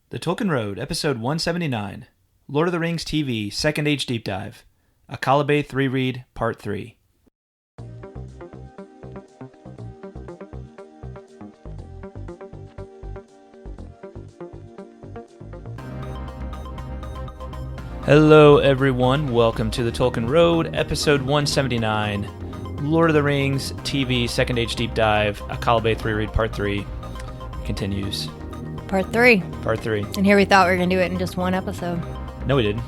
The Tolkien Road, Episode 179, Lord of the Rings TV, Second Age Deep Dive, Akallabêth Reread, Part 3. Hello everyone, welcome to the Tolkien Road, Episode 179, Lord of the Rings TV, Second Age Deep Dive, Akallabêth Reread, Part 3, continues. Part 3. Part 3. And here we thought we were going to do it in just one episode. No, we didn't.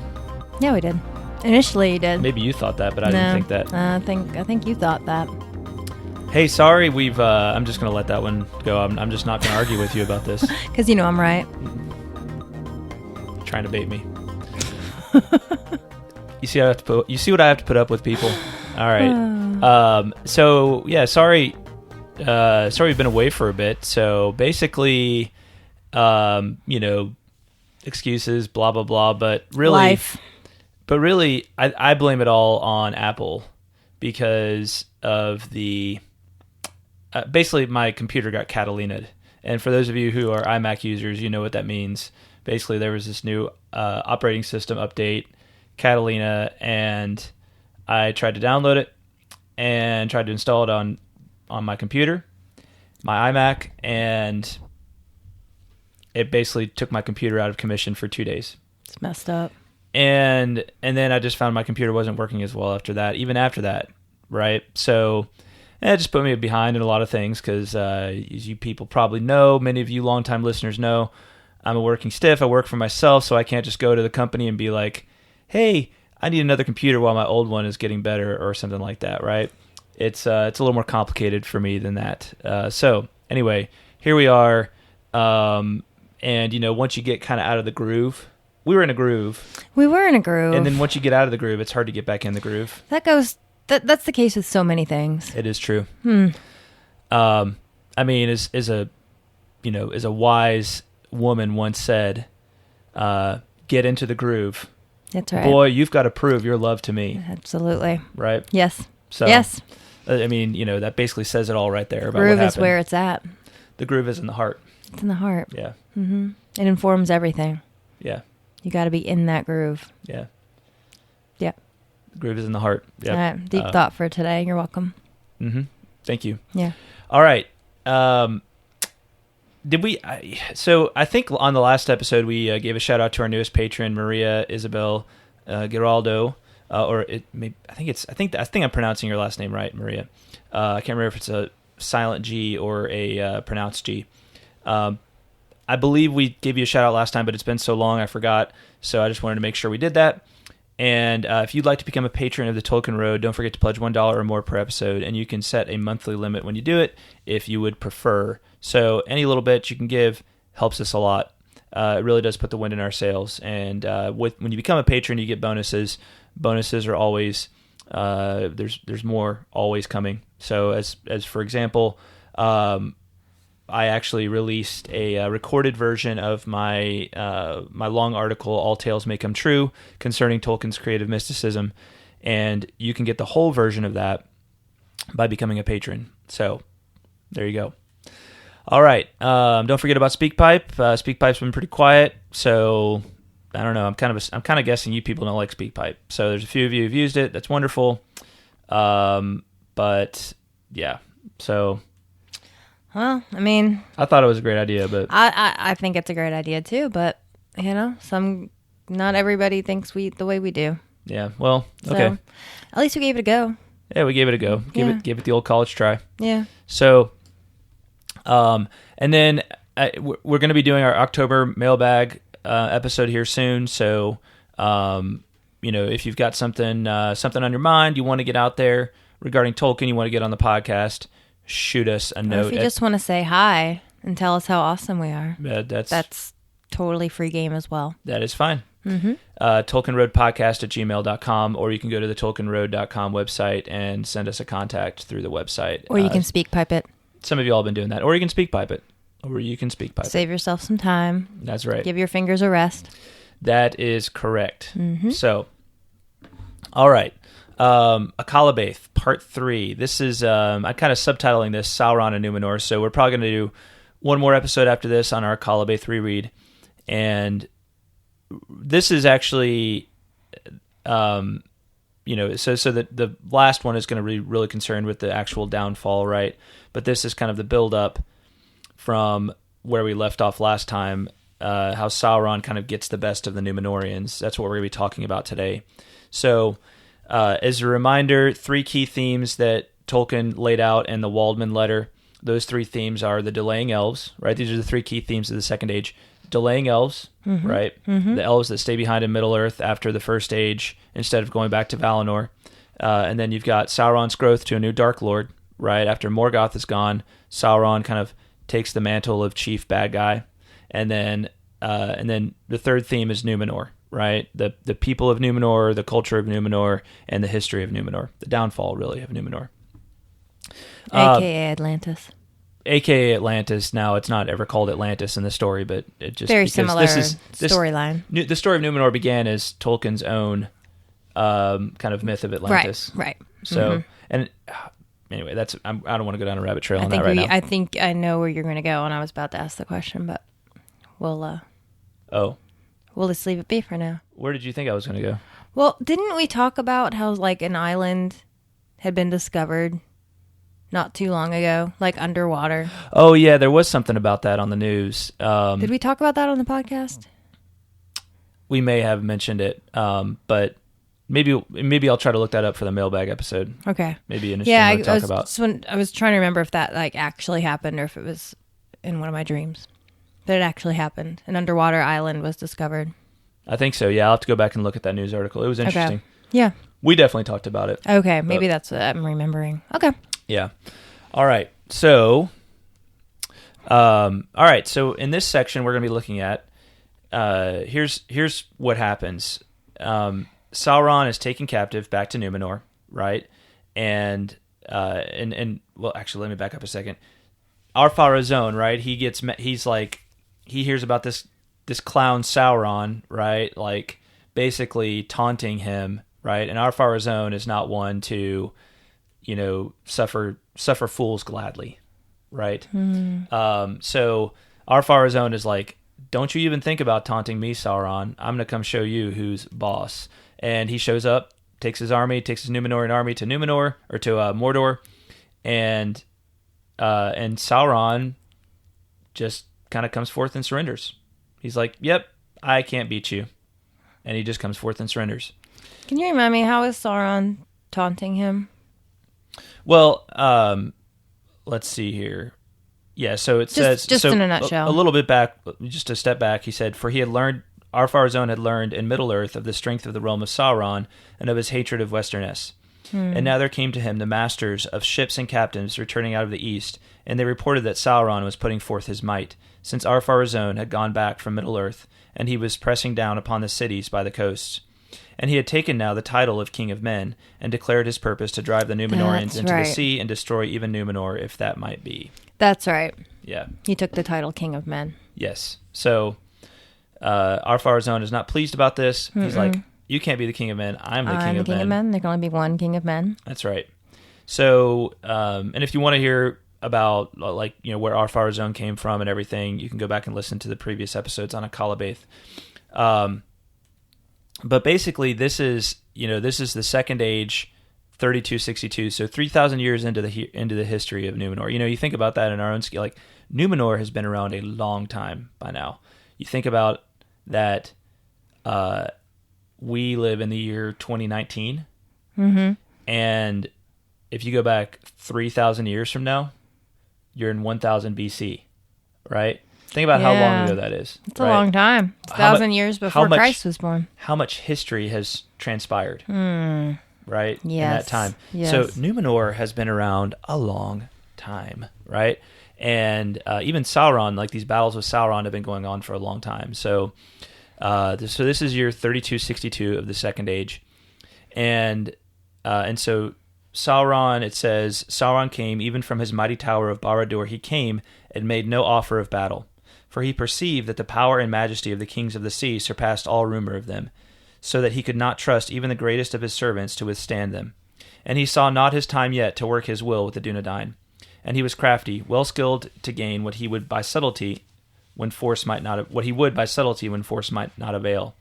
Yeah, we did. Initially, you did. Maybe you thought that, but I didn't think that. I think you thought that. Hey, sorry, I'm just going to let that one go. I'm just not going to argue with you about this. Because you know I'm right. Trying to bait me. You see what I have to put up with, people. All right. So yeah, sorry we've been away for a bit. So basically, excuses, blah blah blah, but really I blame it all on Apple because of the basically my computer got Catalina'd. And for those of you who are iMac users, you know what that means. Basically, there was this new operating system update, Catalina, and I tried to download it and tried to install it on my computer, my iMac, and it basically took my computer out of commission for 2 days. It's messed up. And then I just found my computer wasn't working as well after that, even after that, right? So it just put me behind in a lot of things because, as you people probably know, many of you longtime listeners know, I'm a working stiff. I work for myself, so I can't just go to the company and be like, hey, I need another computer while my old one is getting better or something like that, right? It's a little more complicated for me than that. So anyway, here we are. And, once you get kind of out of the groove, we were in a groove. And then once you get out of the groove, it's hard to get back in the groove. That's the case with so many things. It is true. I mean, as a wise woman once said, get into the groove. That's right. Boy, you've got to prove your love to me. Absolutely. Right? Yes. So, yes. I mean, that basically says it all right there about groove what happened. Is where it's at. The groove is in the heart. It's in the heart. Yeah. Mm-hmm. It informs everything. Yeah. You got to be in that groove. Yeah. Yeah. The groove is in the heart. Yep. All right. Deep thought for today. You're welcome. Mm-hmm. Thank you. Yeah. All right. I think on the last episode we gave a shout out to our newest patron, Maria Isabel Giraldo, I think I'm pronouncing your last name right, Maria. I can't remember if it's a silent G or a pronounced G. I believe we gave you a shout out last time, but it's been so long I forgot. So I just wanted to make sure we did that. And if you'd like to become a patron of the Tolkien Road, don't forget to pledge $1 or more per episode, and you can set a monthly limit when you do it if you would prefer. So any little bit you can give helps us a lot. It really does put the wind in our sails. And when you become a patron, you get bonuses. Bonuses are always there's more always coming. So as for example, I actually released a recorded version of my my long article, All Tales May Come True, concerning Tolkien's creative mysticism, and you can get the whole version of that by becoming a patron. So there you go. All right. Don't forget about SpeakPipe. SpeakPipe's been pretty quiet, so I don't know. I'm kind of guessing you people don't like SpeakPipe. So there's a few of you who've used it. That's wonderful. But yeah. So. Well, I mean, I thought it was a great idea, but I think it's a great idea too. But not everybody thinks the way we do. Yeah. Well, okay. So, at least we gave it a go. Yeah, we gave it a go. Give it the old college try. Yeah. So. And then we're going to be doing our October mailbag episode here soon. So, if you've got something on your mind, you want to get out there regarding Tolkien, you want to get on the podcast, shoot us a note. Or if you just want to say hi and tell us how awesome we are, that's totally free game as well. That is fine. Mm-hmm. TolkienRoadPodcast@gmail.com, or you can go to the TolkienRoad.com website and send us a contact through the website. Or you can SpeakPipe it. Some of you all have been doing that. Or you can SpeakPipe it. Save yourself some time. That's right. Give your fingers a rest. That is correct. Mm-hmm. So, all right. Akallabêth, Part 3. This is, I'm kind of subtitling this, Sauron and Númenor, so we're probably going to do one more episode after this on our Akallabêth reread. And this is actually, so the last one is going to be really concerned with the actual downfall, right? But this is kind of the build up from where we left off last time, how Sauron kind of gets the best of the Númenóreans. That's what we're going to be talking about today. So, as a reminder, 3 key themes that Tolkien laid out in the Waldman letter. Those 3 themes are the delaying elves, right? These are the 3 key themes of the Second Age. Delaying elves, right? The elves that stay behind in Middle-earth after the First Age instead of going back to Valinor. And then you've got Sauron's growth to a new Dark Lord, right? After Morgoth is gone, Sauron kind of takes the mantle of chief bad guy. And then the third theme is Númenor, right? The people of Númenor, the culture of Númenor, and the history of Númenor. The downfall, really, of Númenor. A.K.A. Atlantis. AKA Atlantis. Now, it's not ever called Atlantis in the story, but it just very similar storyline. The story of Númenor began as Tolkien's own kind of myth of Atlantis. Right. So, and anyway, I don't want to go down a rabbit trail on that right now. I think I know where you're going to go, and I was about to ask the question, but we'll just leave it be for now. Where did you think I was going to go? Well, didn't we talk about how like an island had been discovered not too long ago, like underwater? Oh, yeah, there was something about that on the news. Did we talk about that on the podcast? We may have mentioned it, but maybe I'll try to look that up for the mailbag episode. Okay. Maybe an interesting one to talk about. I was trying to remember if that like actually happened or if it was in one of my dreams. But it actually happened. An underwater island was discovered. I think so, yeah. I'll have to go back and look at that news article. It was interesting. Okay. Yeah. We definitely talked about it. Okay, maybe that's what I'm remembering. Okay. Yeah. All right. So, So in this section, we're going to be looking at here's what happens. Sauron is taken captive back to Númenor, right? And well, actually, let me back up a second. Ar-Pharazôn, right? He hears about this clown Sauron, right? Like basically taunting him, right? And Ar-Pharazôn is not one to, suffer fools gladly, right? So Ar-Pharazôn is like, don't you even think about taunting me, Sauron. I'm going to come show you who's boss. And he shows up, takes his Númenorian army to Númenor, or to Mordor, and Sauron just kind of comes forth and surrenders. He's like, yep, I can't beat you. And he just comes forth and surrenders. Can you remind me, how is Sauron taunting him? Well, let's see here. Yeah, so it says... Just in a nutshell. A little bit back, just a step back, he said, for Ar-Pharazôn had learned in Middle-earth of the strength of the realm of Sauron and of his hatred of Westerness. And now there came to him the masters of ships and captains returning out of the east, and they reported that Sauron was putting forth his might, since Ar-Pharazôn had gone back from Middle-earth, and he was pressing down upon the cities by the coasts. And he had taken now the title of King of Men, and declared his purpose to drive the Númenóreans into the sea and destroy even Númenor, if that might be. That's right. Yeah. He took the title King of Men. Yes. So Ar-Pharazôn is not pleased about this. He's like, you can't be the King of Men. I'm the King of Men. There can only be one King of Men. That's right. So, and if you want to hear about where Ar-Pharazôn came from and everything, you can go back and listen to the previous episodes on Akallabêth. But basically, this is the Second Age, 3262. So 3,000 years into the history of Númenor. You think about that in our own scale. Like Númenor has been around a long time by now. You think about that. We live in the year 2019, and if you go back 3,000 years from now, you're in 1000 BC, right? Think about how long ago that is. It's a long time. It's 1,000 years before Christ was born. How much history has transpired, right? Yes. In that time. Yes. So Númenor has been around a long time, right? And even Sauron, like these battles with Sauron have been going on for a long time. So this is year 3262 of the Second Age. And so Sauron, it says, Sauron came even from his mighty tower of Barad-dûr. He came and made no offer of battle. For he perceived that the power and majesty of the kings of the sea surpassed all rumor of them, so that he could not trust even the greatest of his servants to withstand them. And he saw not his time yet to work his will with the Dunedain. And he was crafty, well skilled to gain what he would by subtlety when force might not, what he would by subtlety when force might not avail.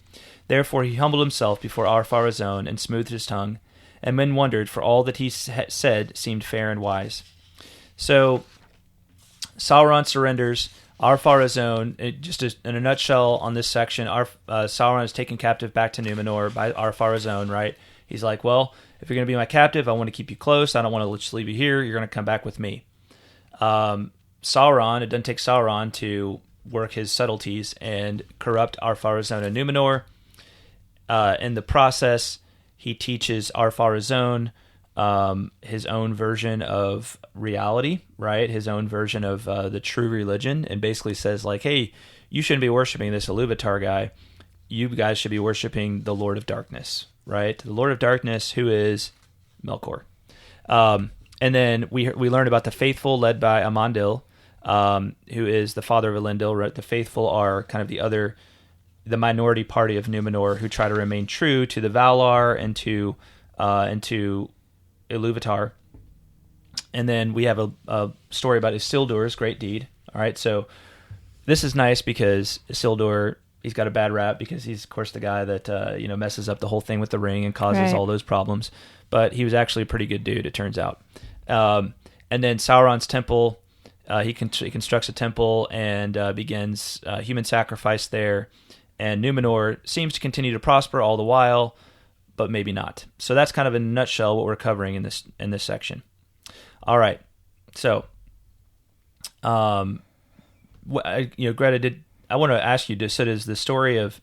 Therefore he humbled himself before Ar-Pharazôn and smoothed his tongue, and men wondered, for all that he said seemed fair and wise. So Sauron surrenders. Ar-Pharazôn, just in a nutshell on this section, Sauron is taken captive back to Númenor by Ar-Pharazôn, right? He's like, well, if you're going to be my captive, I want to keep you close. I don't want to just leave you here. You're going to come back with me. Sauron, it doesn't take Sauron to work his subtleties and corrupt Ar-Pharazôn and Númenor. In the process, he teaches Ar-Pharazôn his own version of reality, right? His own version of the true religion, and basically says like, hey, you shouldn't be worshiping this LOTR guy. You guys should be worshiping the Lord of Darkness, right? The Lord of Darkness, who is Melkor. And then we learn about the faithful led by Amandil, who is the father of Elendil, right? The faithful are kind of the minority party of Númenor who try to remain true to the Valar and to Iluvatar. And then we have a story about Isildur's great deed. All right, so this is nice because Isildur, he's got a bad rap because he's, of course, the guy that messes up the whole thing with the ring and causes all those problems. But he was actually a pretty good dude, it turns out. And then Sauron's temple, he constructs a temple and begins human sacrifice there. And Númenor seems to continue to prosper all the while, but maybe not. So that's kind of in a nutshell what we're covering in this section. All right. So, Greta, I want to ask you, so does the story of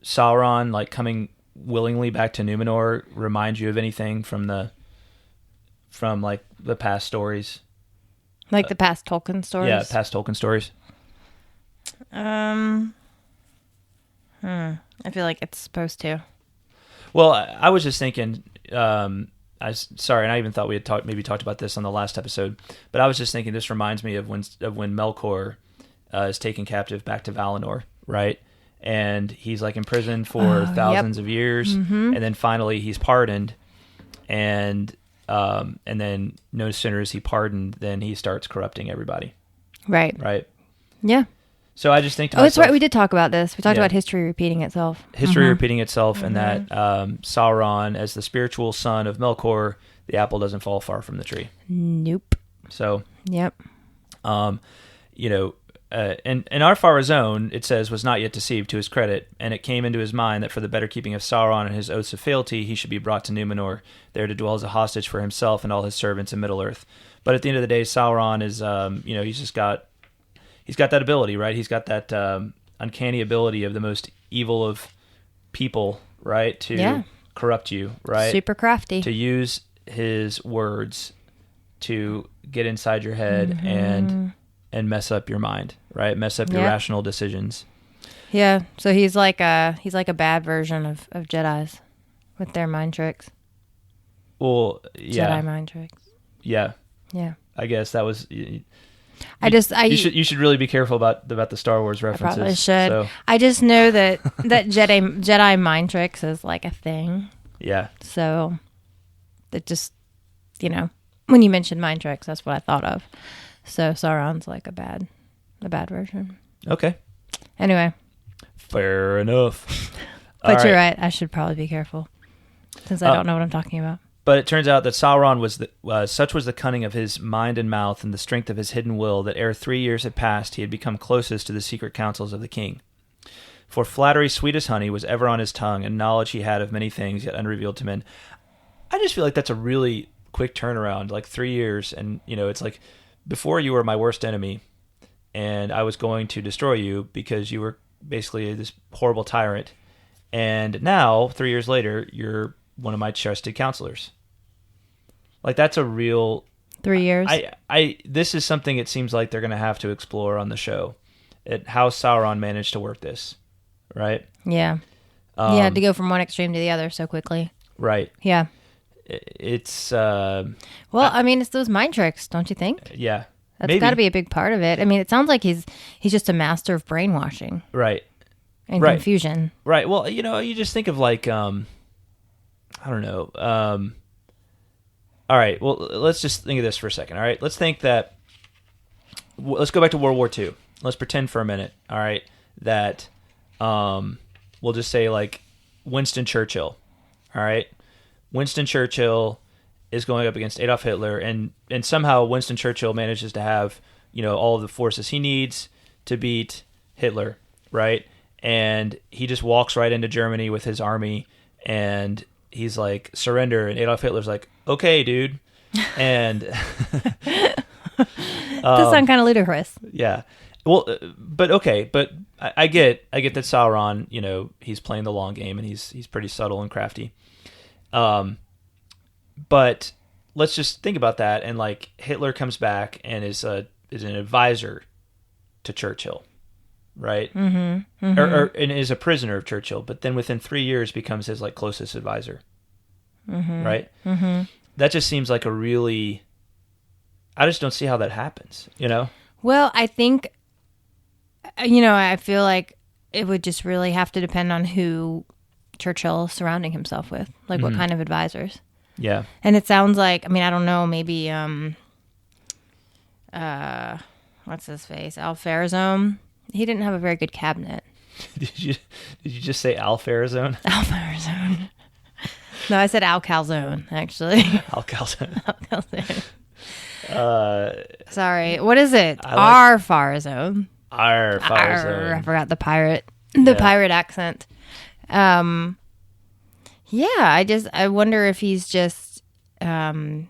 Sauron like coming willingly back to Númenor remind you of anything from the past stories? Like the past Tolkien stories? Yeah, past Tolkien stories. I feel like it's supposed to. Well, I was just thinking. And I even thought we had talked about this on the last episode. But I was just thinking this reminds me of when Melkor is taken captive back to Valinor, right? And he's like in prison for thousands of years, and then finally he's pardoned, and then no sooner is he pardoned than he starts corrupting everybody. Right. Right. Yeah. So I just think to myself, that's right. We did talk about this. We talked about history repeating itself. Repeating itself, and that Sauron, as the spiritual son of Melkor, the apple doesn't fall far from the tree. Nope. So. Yep. And Ar-Pharazôn, it says, was not yet deceived to his credit, and it came into his mind that for the better keeping of Sauron and his oaths of fealty, he should be brought to Númenor, there to dwell as a hostage for himself and all his servants in Middle-earth. But at the end of the day, Sauron is, he's got that ability, right? He's got that uncanny ability of the most evil of people, right? To corrupt you, right? Super crafty. To use his words to get inside your head and mess up your mind, right? Mess up your rational decisions. Yeah. So he's like a bad version of Jedis with their mind tricks. Well, yeah. Jedi mind tricks. Yeah. Yeah. I guess that was. You should really be careful about the Star Wars references. I probably should. So. I just know that Jedi mind tricks is like a thing. Yeah. So it just, when you mentioned mind tricks, that's what I thought of. So Sauron's like a bad version. Okay. Anyway. Fair enough. But you're right. I should probably be careful since I don't know what I'm talking about. But it turns out that Sauron such was the cunning of his mind and mouth and the strength of his hidden will that ere 3 years had passed he had become closest to the secret counsels of the king. For flattery sweet as honey was ever on his tongue, and knowledge he had of many things yet unrevealed to men. I just feel like that's a really quick turnaround, like 3 years, and it's like before you were my worst enemy, and I was going to destroy you because you were basically this horrible tyrant, and now 3 years later you're one of my trusted counselors. Like that's a real 3 years. This is something it seems like they're going to have to explore on the show, how Sauron managed to work this, right? Yeah. To go from one extreme to the other so quickly. Right. Yeah. It's it's those mind tricks, don't you think? Yeah. That's got to be a big part of it. I mean, it sounds like he's just a master of brainwashing. Right. And confusion. Right. Well, you just think of like I don't know. All right. Well, let's just think of this for a second. All right. Let's think that. Let's go back to World War II. let's pretend for a minute, all right, that we'll just say like Winston Churchill, all right? Winston Churchill is going up against Adolf Hitler, and somehow Winston Churchill manages to have, all of the forces he needs to beat Hitler, right? And he just walks right into Germany with his army, and he's like, surrender, and Adolf Hitler's like, okay, dude. And does sound kind of ludicrous. Yeah. Well, but okay, but I get that Sauron, he's playing the long game and he's pretty subtle and crafty. But let's just think about that, and like Hitler comes back and is an advisor to Churchill, right? Mm-hmm. Mm-hmm. And is a prisoner of Churchill, but then within 3 years becomes his like closest advisor, mm-hmm. right? Mm-hmm. That just seems like I just don't see how that happens, Well, I think, I feel like it would just really have to depend on who Churchill is surrounding himself with, like what kind of advisors. Yeah. And it sounds like, I don't know, maybe, what's his face? Ar-Pharazôn. He didn't have a very good cabinet. Did you just say Ar-Pharazôn? Ar-Pharazôn. No, I said Al-Calzone, actually. Al-Calzone. Al-Calzone. Sorry. What is it? Ar-Pharazôn. Ar-Pharazôn. I forgot the pirate accent. Yeah, I wonder if he's just, he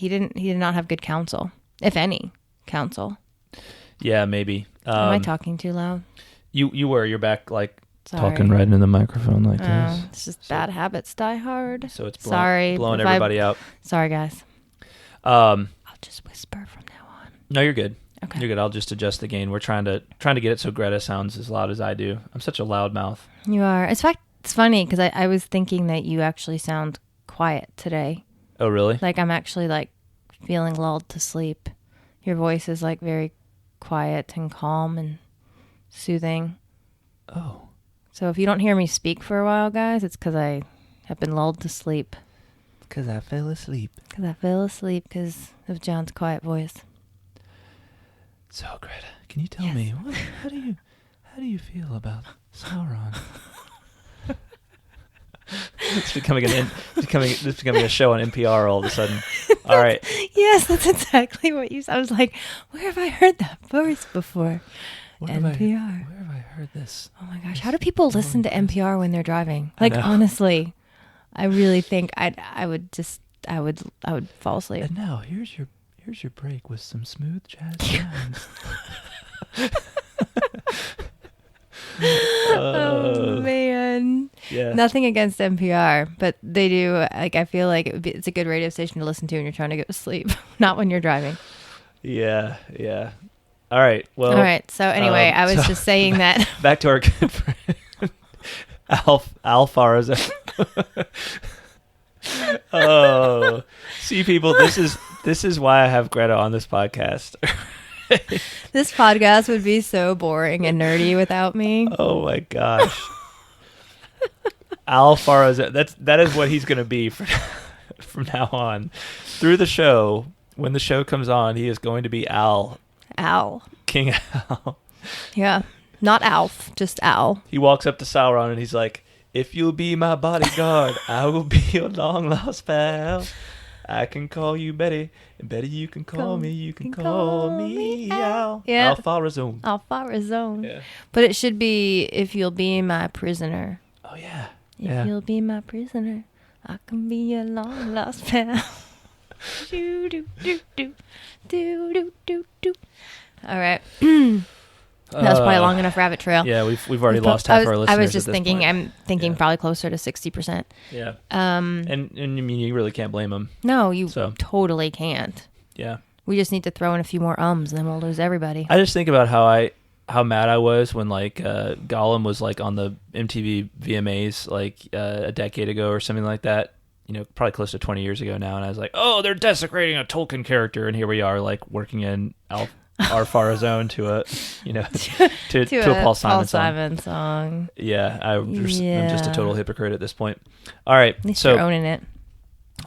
did not have good counsel, if any counsel. Yeah, maybe. Am I talking too loud? You're back like Sorry. talking right into the microphone like this. It's just bad habits die hard. So it's blowing everybody out. Sorry, guys. I'll just whisper from now on. No, you're good. Okay. You're good. I'll just adjust the gain. We're trying to get it so Greta sounds as loud as I do. I'm such a loud mouth. You are. In fact, it's funny because I was thinking that you actually sound quiet today. Oh, really? Like I'm actually like feeling lulled to sleep. Your voice is like very quiet and calm and soothing. Oh. So if you don't hear me speak for a while, guys, it's because I have been lulled to sleep. Because I fell asleep. Because of John's quiet voice. So, Greta, can you tell me how do you feel about Sauron? It's becoming a show on NPR all of a sudden. All right. Yes, that's exactly what you said. I was like, where have I heard that voice before? NPR. Where have I heard this? Oh my gosh, how do people listen to NPR when they're driving? Like honestly, I really think I would fall asleep. And now here's your break with some smooth jazz sounds. Oh man. Yeah. Nothing against NPR, but they do. Like I feel like it's a good radio station to listen to when you're trying to go to sleep, not when you're driving. Yeah. All right. Well. All right. So anyway, I was just saying that. Back to our good friend Ar-Pharazôn. Oh, see, people, this is why I have Greta on this podcast. This podcast would be so boring and nerdy without me. Oh my gosh. Ar-Pharazôn, that is what he's going to be from now on. Through the show, when the show comes on, he is going to be Al. King Al. Yeah. Not Alf, just Al. He walks up to Sauron and he's like, if you'll be my bodyguard, I will be your long lost pal. I can call you Betty, and Betty you can call me. You can call me Al. Yeah. Ar-Pharazôn. Ar-Pharazôn. Yeah. But it should be if you'll be my prisoner. Oh yeah. If you'll be my prisoner, I can be your long lost pal. do do do do do do do do. All right. That was probably a long enough rabbit trail. Yeah, we've already lost half our listeners. I was just at this thinking. point. I'm thinking probably closer to 60%. Yeah. And I mean, you really can't blame them. No, you totally can't. Yeah. We just need to throw in a few more ums, and then we'll lose everybody. I just think about how mad I was when like Gollum was like on the MTV VMAs like a decade ago or something like that. Probably close to 20 years ago now, and I was like, oh, they're desecrating a Tolkien character, and here we are like working in Ar-Pharazôn to a Paul Simon song. Yeah, I'm just a total hypocrite at this point. All right, at least you're owning it.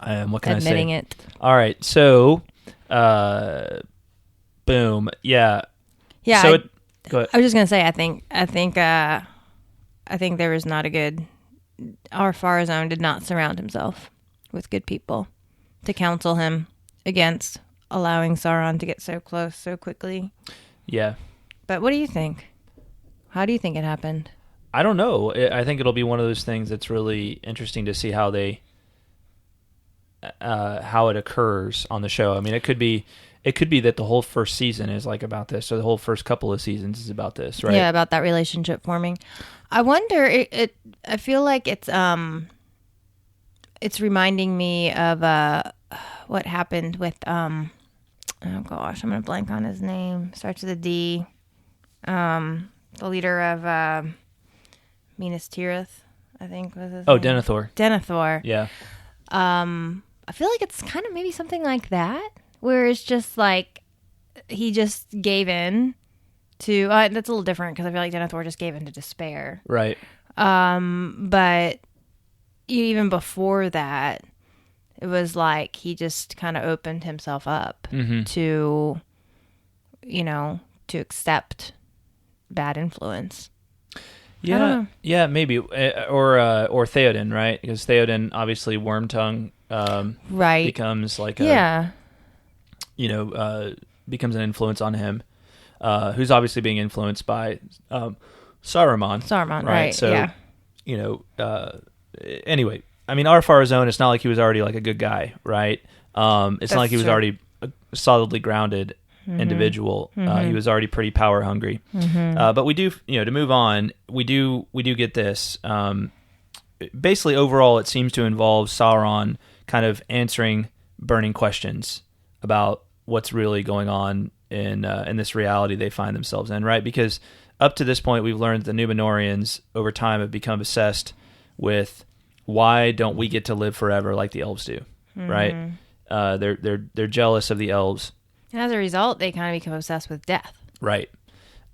I am. What can Admitting I say? it. All right, so boom. Yeah, Yeah. So go ahead. I was just gonna say, I think there was not a good. Ar-Pharazôn did not surround himself with good people to counsel him against allowing Sauron to get so close so quickly. Yeah. But what do you think? How do you think it happened? I don't know. I think it'll be one of those things that's really interesting to see how it occurs on the show. I mean, it could be that the whole first season is like about this, or the whole first couple of seasons is about this, right? Yeah, about that relationship forming. I wonder. I feel like it's reminding me of what happened with oh gosh, I'm gonna blank on his name. Starts with a D. The leader of Minas Tirith, I think was his name. Denethor. Denethor. Yeah. I feel like it's kind of maybe something like that, where it's just like he just gave in to. That's a little different because I feel like Denethor just gave in to despair. Right. But even before that, it was like he just kind of opened himself up to, to accept bad influence. Yeah, yeah, maybe, or Theoden, right? Because Theoden, obviously, Wormtongue, right, becomes like becomes an influence on him, who's obviously being influenced by Saruman, right? So, anyway, I mean, Ar-Pharazôn, it's not like he was already like a good guy, right? It's not like he was already a solidly grounded individual. He was already pretty power hungry. But we do, to move on, we do get this. Basically, overall, it seems to involve Sauron kind of answering burning questions about what's really going on in this reality they find themselves in, right? Because up to this point, we've learned the Númenorians over time have become obsessed with why don't we get to live forever like the elves do, right? They're jealous of the elves. And as a result, they kind of become obsessed with death. Right.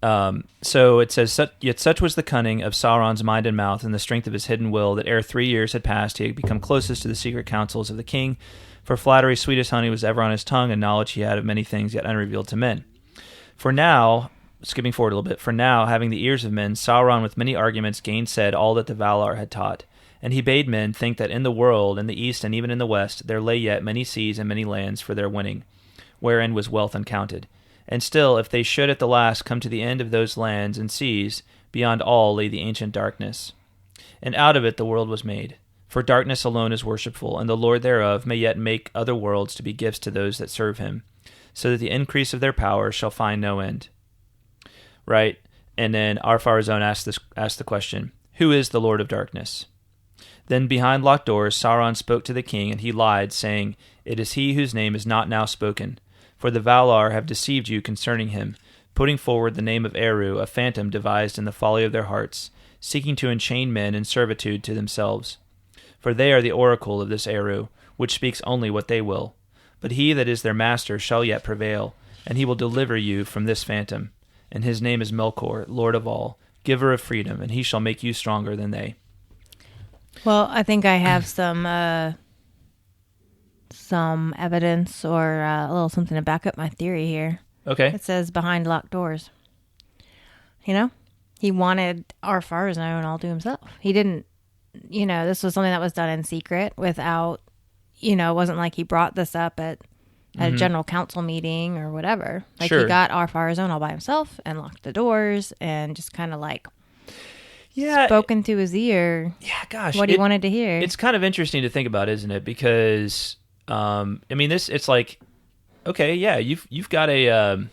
So it says, yet such was the cunning of Sauron's mind and mouth and the strength of his hidden will that ere 3 years had passed, he had become closest to the secret counsels of the king. For flattery, sweet as honey, was ever on his tongue, and knowledge he had of many things yet unrevealed to men. For now, skipping forward a little bit, for now, having the ears of men, Sauron with many arguments gainsaid all that the Valar had taught. And he bade men think that in the world, in the east and even in the west, there lay yet many seas and many lands for their winning, wherein was wealth uncounted. And still, if they should at the last come to the end of those lands and seas, beyond all lay the ancient darkness. And out of it the world was made. For darkness alone is worshipful, and the Lord thereof may yet make other worlds to be gifts to those that serve him, so that the increase of their power shall find no end. Right? And then Ar-Pharazôn asked the question, who is the Lord of darkness? Then behind locked doors Sauron spoke to the king, and he lied, saying, it is he whose name is not now spoken. For the Valar have deceived you concerning him, putting forward the name of Eru, a phantom devised in the folly of their hearts, seeking to enchain men in servitude to themselves. For they are the oracle of this Eru, which speaks only what they will. But he that is their master shall yet prevail, and he will deliver you from this phantom. And his name is Melkor, Lord of all, giver of freedom, and he shall make you stronger than they. Well, I think I have some evidence or a little something to back up my theory here. Okay. It says behind locked doors. He wanted Ar-Pharazôn all to himself. He didn't, this was something that was done in secret without, it wasn't like he brought this up at a general council meeting or whatever. Like he got Ar-Pharazôn all by himself and locked the doors and just kind of like spoken to his ear. Yeah, gosh. What he wanted to hear. It's kind of interesting to think about, isn't it? Because it's like, okay, yeah, you've got a,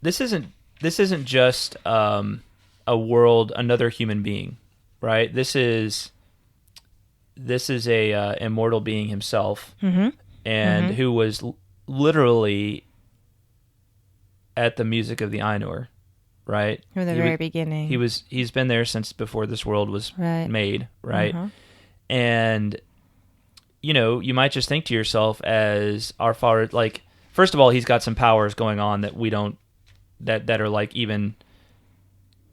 this isn't just a world, another human being, right? This is a immortal being himself, and who was literally at the music of the Ainur, right? From the very beginning. He's been there since before this world was made, right? And you might just think to yourself as our father, like, first of all, he's got some powers going on that we don't, that are like even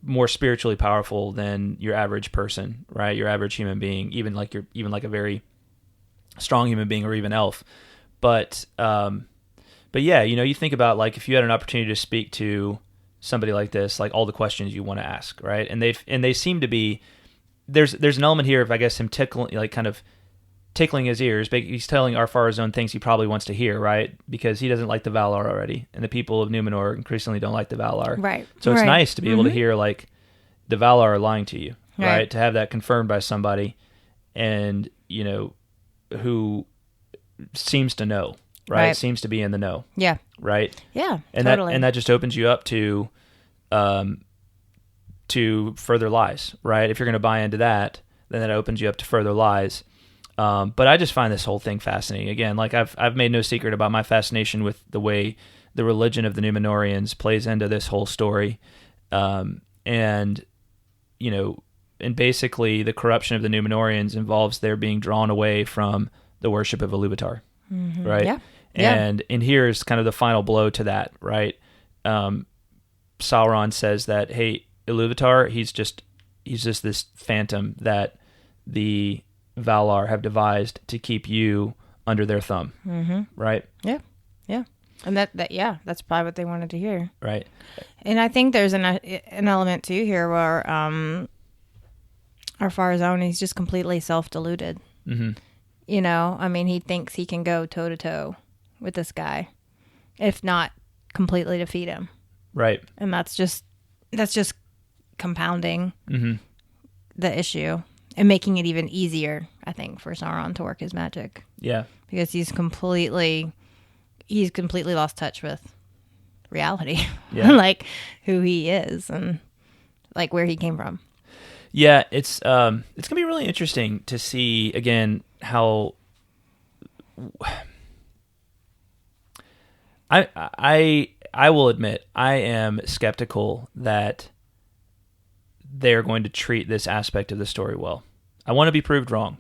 more spiritually powerful than your average person, right? Your average human being, even like a very strong human being or even elf. But But yeah, you think about like if you had an opportunity to speak to somebody like this, like all the questions you want to ask, right? And they seem to be there's an element here of I guess him tickling, like kind of tickling his ears. But he's telling Ar-Pharazôn things he probably wants to hear, right? Because he doesn't like the Valar already, and the people of Númenor increasingly don't like the Valar. Right. So it's right. nice to be able to hear like the Valar are lying to you, right? To have that confirmed by somebody, and who seems to know. Right, seems to be in the know. Yeah, right. Yeah, and totally. that just opens you up to further lies. Right, if you're going to buy into that, then that opens you up to further lies. But I just find this whole thing fascinating. Again, like I've made no secret about my fascination with the way the religion of the Númenóreans plays into this whole story, and basically the corruption of the Númenóreans involves their being drawn away from the worship of Ilúvatar. Mm-hmm. Right. Yeah. And here's kind of the final blow to that, right? Sauron says that, hey, Ilúvatar, he's just this phantom that the Valar have devised to keep you under their thumb, right? Yeah, yeah, and that's probably what they wanted to hear, right? And I think there's an element too here where Ar-Pharazôn, he's just completely self-deluded. Mm-hmm. I mean, he thinks he can go toe to toe with this guy, if not completely defeat him. Right. And that's just compounding the issue and making it even easier, I think, for Sauron to work his magic. Yeah. Because he's completely lost touch with reality. Yeah. Like who he is and like where he came from. Yeah, it's going to be really interesting to see again how I will admit I am skeptical that they're going to treat this aspect of the story well. I want to be proved wrong,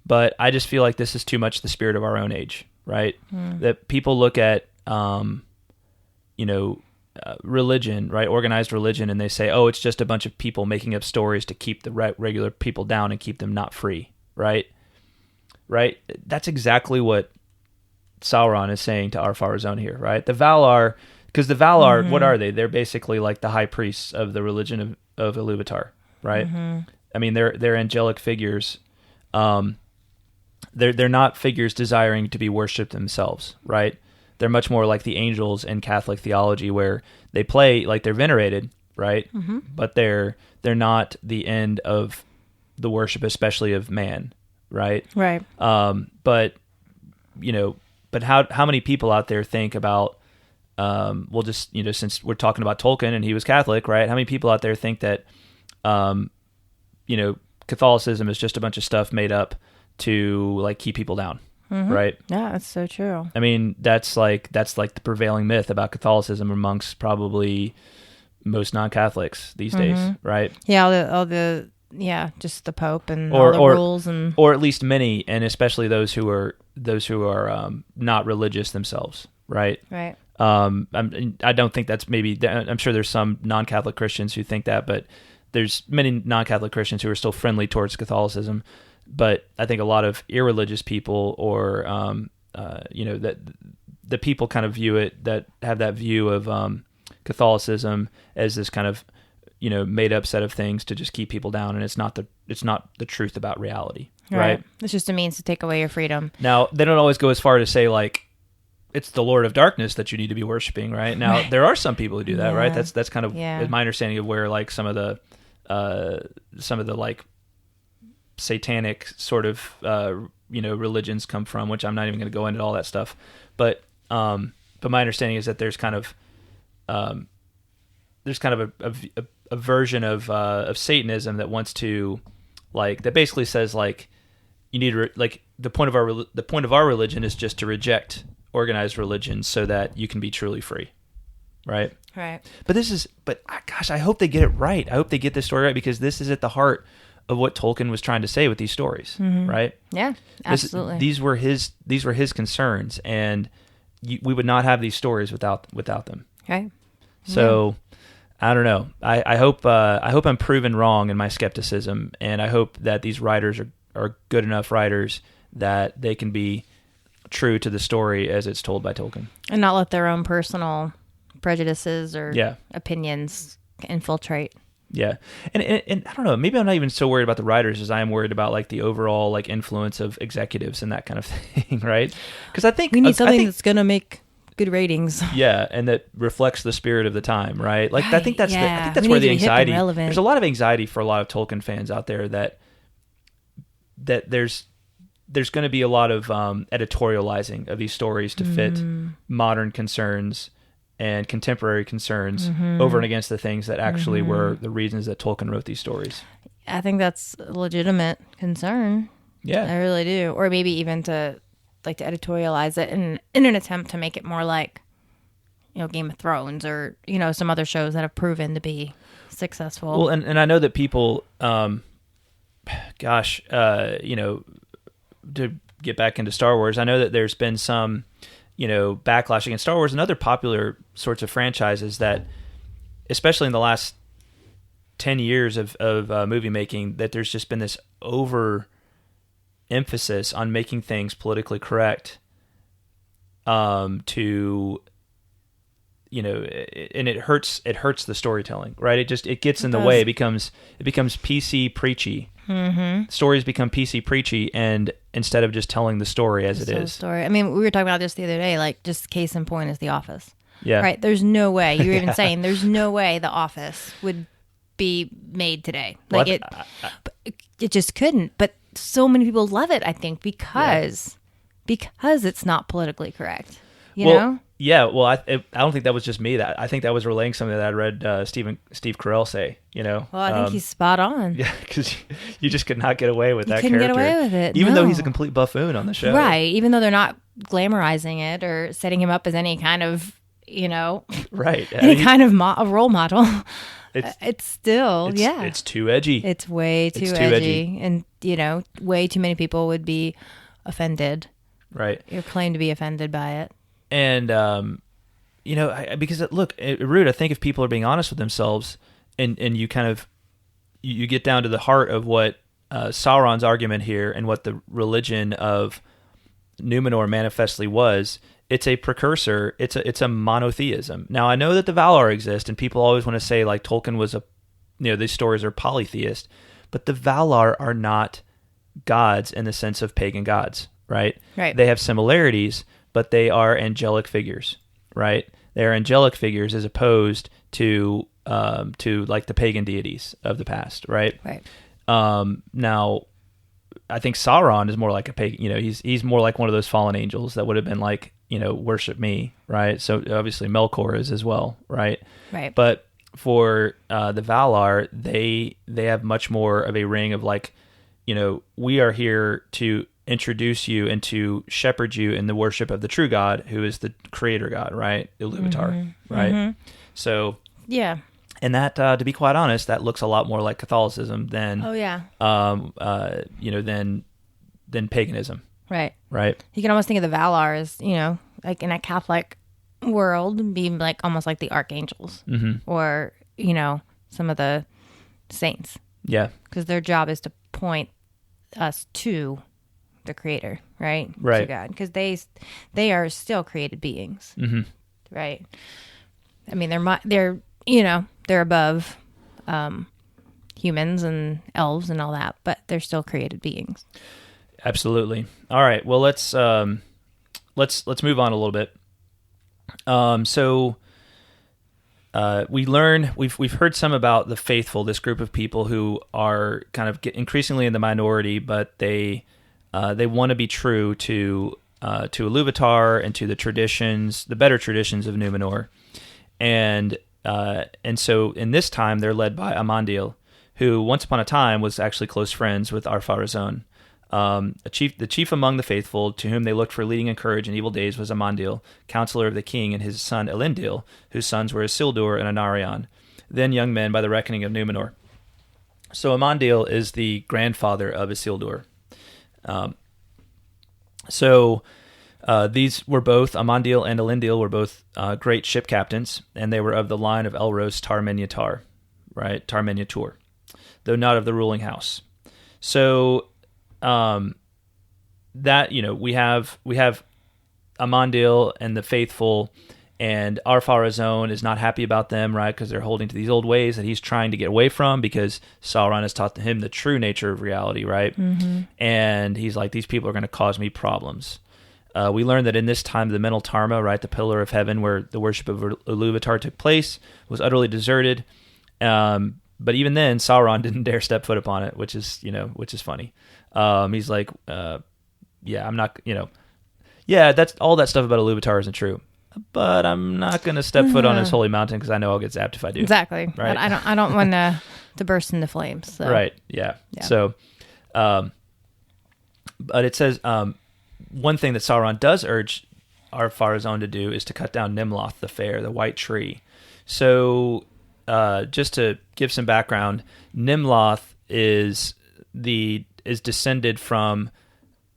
but I just feel like this is too much the spirit of our own age, right? That people look at religion, right, organized religion, and they say, oh, it's just a bunch of people making up stories to keep the regular people down and keep them not free, right? Right? That's exactly what Sauron is saying to Ar-Pharazôn here, right? The Valar, because the Valar, what are they? They're basically like the high priests of the religion of Ilúvatar, right? I mean, they're angelic figures. They're not figures desiring to be worshipped themselves, right? They're much more like the angels in Catholic theology, where they play like they're venerated, right? But they're not the end of the worship, especially of man, right? Right. But how many people out there think about since we're talking about Tolkien and he was Catholic, right? How many people out there think that Catholicism is just a bunch of stuff made up to like keep people down? Right? Yeah, that's so true. I mean, that's like the prevailing myth about Catholicism amongst probably most non-Catholics these days, right? Yeah, all the just the Pope and all the rules, and or at least many, and especially those who are not religious themselves, right? Right. I don't think that's maybe. I'm sure there's some non-Catholic Christians who think that, but there's many non-Catholic Christians who are still friendly towards Catholicism. But I think a lot of irreligious people, or that the people kind of view it, that have that view of Catholicism as this kind of made up set of things to just keep people down, and it's not the truth about reality, right? It's just a means to take away your freedom. Now they don't always go as far to say like it's the Lord of Darkness that you need to be worshiping, right? Now there are some people who do that, right? That's kind of my understanding of where like some of the like satanic sort of religions come from, which I'm not even going to go into all that stuff, but my understanding is that there's kind of a version of Satanism that wants to that basically says like you need to the point of our religion is just to reject organized religion so that you can be truly free, right? Right. But gosh, I hope they get it right. I hope they get this story right, because this is at the heart of what Tolkien was trying to say with these stories, right? Yeah, absolutely. These were his concerns, and we would not have these stories without them. Right. So I don't know. I hope I'm proven wrong in my skepticism, and I hope that these writers are good enough writers that they can be true to the story as it's told by Tolkien. And not let their own personal prejudices or Yeah. opinions infiltrate. Yeah. And I don't know, maybe I'm not even so worried about the writers as I am worried about like the overall like influence of executives and that kind of thing, right? Because I think We need something that's going to make good ratings. Yeah, and that reflects the spirit of the time, right? Like I think that's yeah. I think that's We where need the to be hip and anxiety. relevant. There's a lot of anxiety for a lot of Tolkien fans out there that there's going to be a lot of editorializing of these stories to fit modern concerns and contemporary concerns over and against the things that actually were the reasons that Tolkien wrote these stories. I think that's a legitimate concern. Yeah. I really do. Or maybe even to editorialize it in an attempt to make it more like, Game of Thrones or, some other shows that have proven to be successful. Well, and I know that people, to get back into Star Wars, I know that there's been some, backlash against Star Wars and other popular sorts of franchises that, especially in the last 10 years of movie making, that there's just been this over emphasis on making things politically correct, and it hurts the storytelling, right? It gets in the way. It becomes PC preachy. Mm-hmm. Stories become PC preachy, and instead of just telling the story as it is. Story. I mean, we were talking about this the other day, like just case in point is The Office. Yeah. Right. There's no way. You were even saying there's no way The Office would be made today. Like it just couldn't. But so many people love it, I think, because it's not politically correct. You know? Yeah. Well, I don't think that was just me. I think that was relaying something that I read Steve Carell say. Well, I think he's spot on. Yeah, because you just could not get away with that couldn't character. Get away with it, even though he's a complete buffoon on the show. Right. Even though they're not glamorizing it or setting him up as any kind of, right, kind of a role model. It's still, it's too edgy. It's way too edgy. And, way too many people would be offended. Right. You're claimed to be offended by it. And, because look, Rude, I think if people are being honest with themselves and you kind of, you get down to the heart of what Sauron's argument here and what the religion of Númenor manifestly was, it's a precursor. It's a monotheism. Now, I know that the Valar exist, and people always want to say like Tolkien was these stories are polytheist, but the Valar are not gods in the sense of pagan gods, right? Right. They have similarities, but they are angelic figures, right? They are angelic figures as opposed to like the pagan deities of the past, right? Right. Now, I think Sauron is more like a pagan. He's more like one of those fallen angels that would have been like, worship me, right? So obviously Melkor is as well, right? Right. But for the Valar, they have much more of a ring of like, we are here to introduce you and to shepherd you in the worship of the true God, who is the creator God, right? LOTR, right? Mm-hmm. So yeah, and that, to be quite honest, that looks a lot more like Catholicism than than paganism. Right. Right. You can almost think of the Valar as, like in a Catholic world, being like almost like the archangels, or some of the saints. Yeah. Because their job is to point us to the Creator, right? Right. To God, because they are still created beings, right? I mean, they're above humans and elves and all that, but they're still created beings. Absolutely. All right. Well, let's move on a little bit. We've heard some about the faithful, this group of people who are kind of increasingly in the minority, but they want to be true to Ilúvatar and to the traditions, the better traditions of Númenor, and so in this time they're led by Amandil, who once upon a time was actually close friends with Ar-Pharazôn. The chief among the faithful, to whom they looked for leading and courage in evil days, was Amandil, counselor of the king, and his son Elendil, whose sons were Isildur and Anarion, then young men by the reckoning of Númenor. So Amandil is the grandfather of Isildur. These were both, Amandil and Elendil were both great ship captains, and they were of the line of Elros Tar-Menyatar, right? Tar-Menyatur, though not of the ruling house. So that, we have Amandil and the faithful, and Ar-Pharazôn is not happy about them, right? Because they're holding to these old ways that he's trying to get away from, because Sauron has taught him the true nature of reality, right? Mm-hmm. And he's like, these people are going to cause me problems. We learned that in this time, the Mental Tarma, right, the pillar of heaven where the worship of Iluvatar took place, was utterly deserted. But even then, Sauron didn't dare step foot upon it, which is funny. He's like, I'm not, that's all that stuff about Iluvatar isn't true, but I'm not going to step foot on his holy mountain because I know I'll get zapped if I do. Exactly. Right. But I don't want to burst into flames. So. Right. Yeah. So, but it says, one thing that Sauron does urge Ar-Pharazôn to do is to cut down Nimloth the Fair, the white tree. So, just to give some background, Nimloth is descended from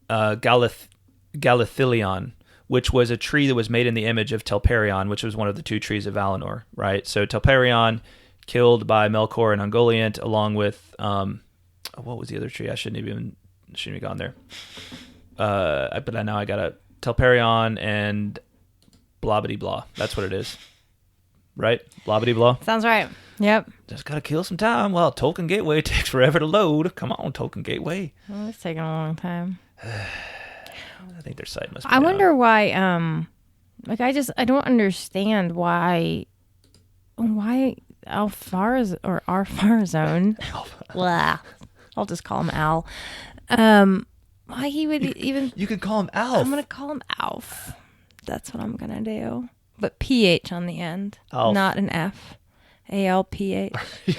Galathilion, which was a tree that was made in the image of Telperion, which was one of the two trees of Valinor, right? So Telperion, killed by Melkor and Ungoliant, along with what was the other tree? I shouldn't have gone there. But now I got a Telperion and Blobbity Blah. That's what it is. Right? Blobbity Blah? Sounds right. Yep. Just gotta kill some time. Well, Tolkien Gateway takes forever to load. Come on, Tolkien Gateway. Well, it's taking a long time. I think their site must be I down. wonder why, I don't understand why Ar-Pharazôn, blah, I'll just call him Al, why he would even... You could call him Alf. I'm going to call him Alf. That's what I'm going to do. But PH on the end, Alf. Not an F. ALPH. You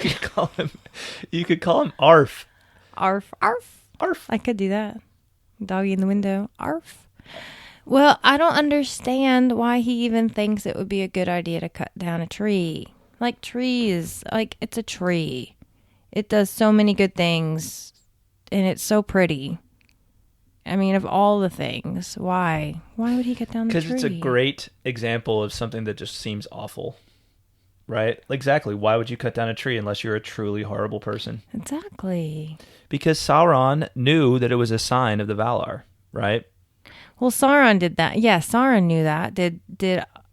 could call him Arf. Arf. Arf. I could do that. Doggy in the window. Arf. Well, I don't understand why he even thinks it would be a good idea to cut down a tree. Like trees, it's a tree. It does so many good things, and it's so pretty. I mean, of all the things, why? Why would he cut down the tree? Because it's a great example of something that just seems awful. Right? Exactly. Why would you cut down a tree unless you're a truly horrible person? Exactly. Because Sauron knew that it was a sign of the Valar, right? Well, Sauron did that. Yeah, Sauron knew that. Did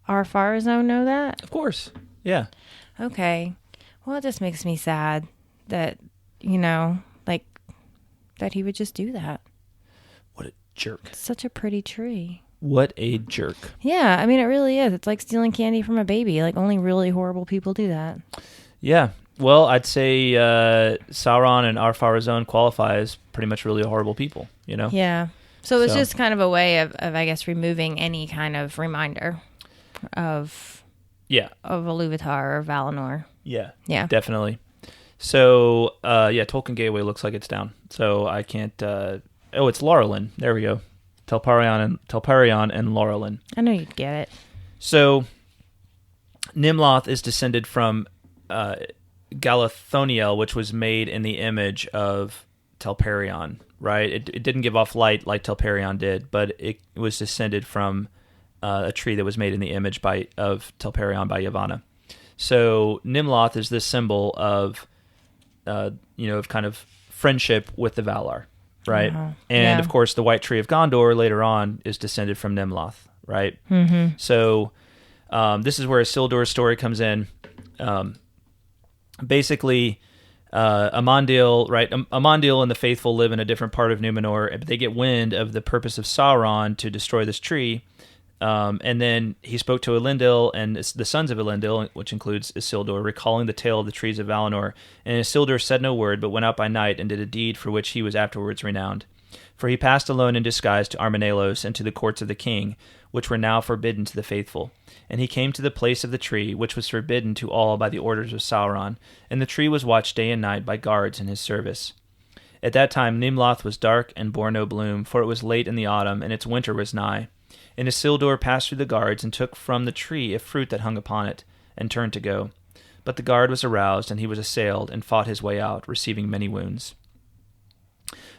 Ar-Pharazôn know that? Of course. Yeah. Okay. Well, it just makes me sad that, that he would just do that. What a jerk. It's such a pretty tree. What a jerk. Yeah, I mean, it really is. It's like stealing candy from a baby. Only really horrible people do that. Yeah. Well, I'd say Sauron and Ar-Pharazôn qualify as pretty much really horrible people, Yeah. So it was just kind of a way of, I guess, removing any kind of reminder of Iluvatar or Valinor. Yeah. Yeah. Definitely. So, Tolkien Gateway looks like it's down. So I can't... it's Laurelin. There we go. Telperion and Laurelin. I know you'd get it. So, Nimloth is descended from Galathoniel, which was made in the image of Telperion, right? It didn't give off light like Telperion did, but it was descended from a tree that was made in the image of Telperion by Yavanna. So, Nimloth is this symbol of, of kind of friendship with the Valar. Right. And of course, the White Tree of Gondor later on is descended from Nimloth. Right. Mm-hmm. So this is where Isildur's story comes in. Basically, Amandil, right? Amandil and the faithful live in a different part of Númenor, but they get wind of the purpose of Sauron to destroy this tree. And then he spoke to Elendil and the sons of Elendil, which includes Isildur, recalling the tale of the trees of Valinor. And Isildur said no word, but went out by night and did a deed for which he was afterwards renowned. For he passed alone in disguise to Armanelos and to the courts of the king, which were now forbidden to the faithful. And he came to the place of the tree, which was forbidden to all by the orders of Sauron, and the tree was watched day and night by guards in his service. At that time Nimloth was dark and bore no bloom, for it was late in the autumn, and its winter was nigh. And Isildur passed through the guards and took from the tree a fruit that hung upon it, and turned to go. But the guard was aroused, and he was assailed, and fought his way out, receiving many wounds.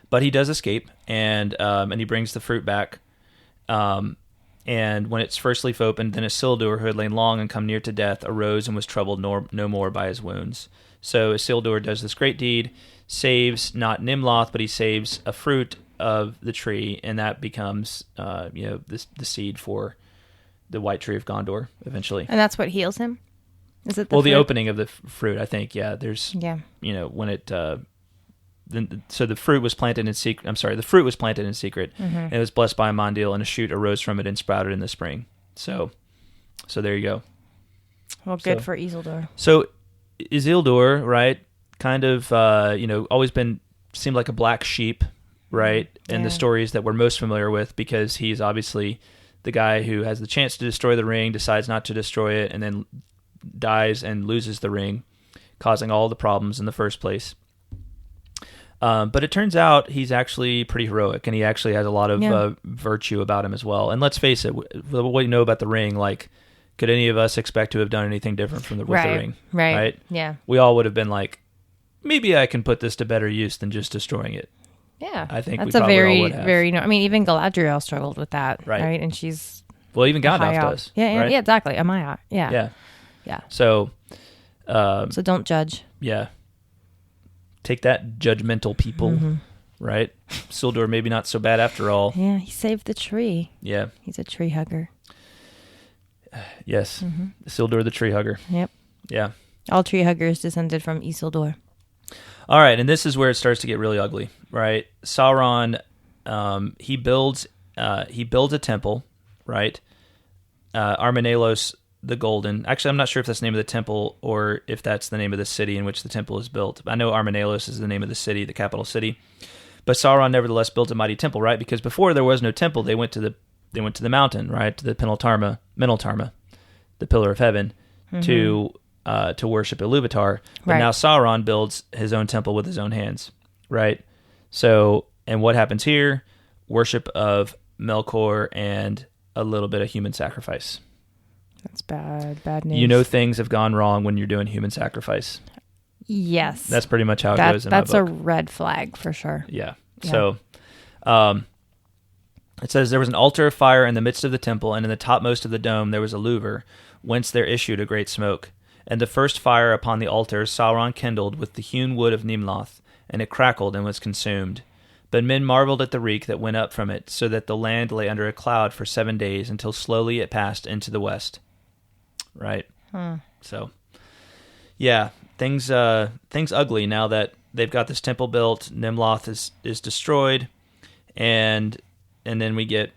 But he does escape, and he brings the fruit back. And when its first leaf opened, then Isildur, who had lain long and come near to death, arose and was troubled no more by his wounds. So Isildur does this great deed, saves not Nimloth, but he saves a fruit of the tree, and that becomes the seed for the White Tree of Gondor eventually. And that's what heals him? Is it the opening of the fruit, I think. Yeah, there's when it so the fruit was planted in secret. I'm sorry, the fruit was planted in secret, and it was blessed by Amandil, and a shoot arose from it and sprouted in the spring. So there you go. Well, good for Isildur. So Isildur, right, kind of, always seemed like a black sheep, right, in the stories that we're most familiar with, because he's obviously the guy who has the chance to destroy the ring, decides not to destroy it, and then dies and loses the ring, causing all the problems in the first place. But it turns out he's actually pretty heroic, and he actually has a lot of virtue about him as well. And let's face it, what we know about the ring, like, could any of us expect to have done anything different with the ring? Right. Yeah. We all would have been like, maybe I can put this to better use than just destroying it. Yeah. I think that's we a probably all would have. even Galadriel struggled with that, right? And she's... Well, even Gandalf does. Yeah, right? Yeah, exactly. Amaya. Yeah. So don't judge. Yeah. Take that, judgmental people, right? Isildur maybe not so bad after all. Yeah, he saved the tree. Yeah. He's a tree hugger. Yes. Isildur the tree hugger. Yep. Yeah. All tree huggers descended from Isildur. All right, and this is where it starts to get really ugly, right? Sauron, he builds a temple, right? Armanelos the Golden. Actually, I'm not sure if that's the name of the temple or if that's the name of the city in which the temple is built. I know Armanelos is the name of the city, the capital city. But Sauron nevertheless built a mighty temple, right? Because before there was no temple, they went to the mountain, right? To the Minaltarma, the Pillar of Heaven, to worship Iluvatar. But now Sauron builds his own temple with his own hands, right? So, and what happens here? Worship of Melkor and a little bit of human sacrifice. That's bad news. Things have gone wrong when you're doing human sacrifice. Yes. That's pretty much how it goes in my book. That's a red flag for sure. Yeah. So, it says, there was an altar of fire in the midst of the temple, and in the topmost of the dome there was a louver, whence there issued a great smoke. And the first fire upon the altar Sauron kindled with the hewn wood of Nimloth, and it crackled and was consumed. But men marveled at the reek that went up from it, so that the land lay under a cloud for 7 days, until slowly it passed into the west. Right? So, yeah, things ugly now that they've got this temple built. Nimloth is destroyed, and then we get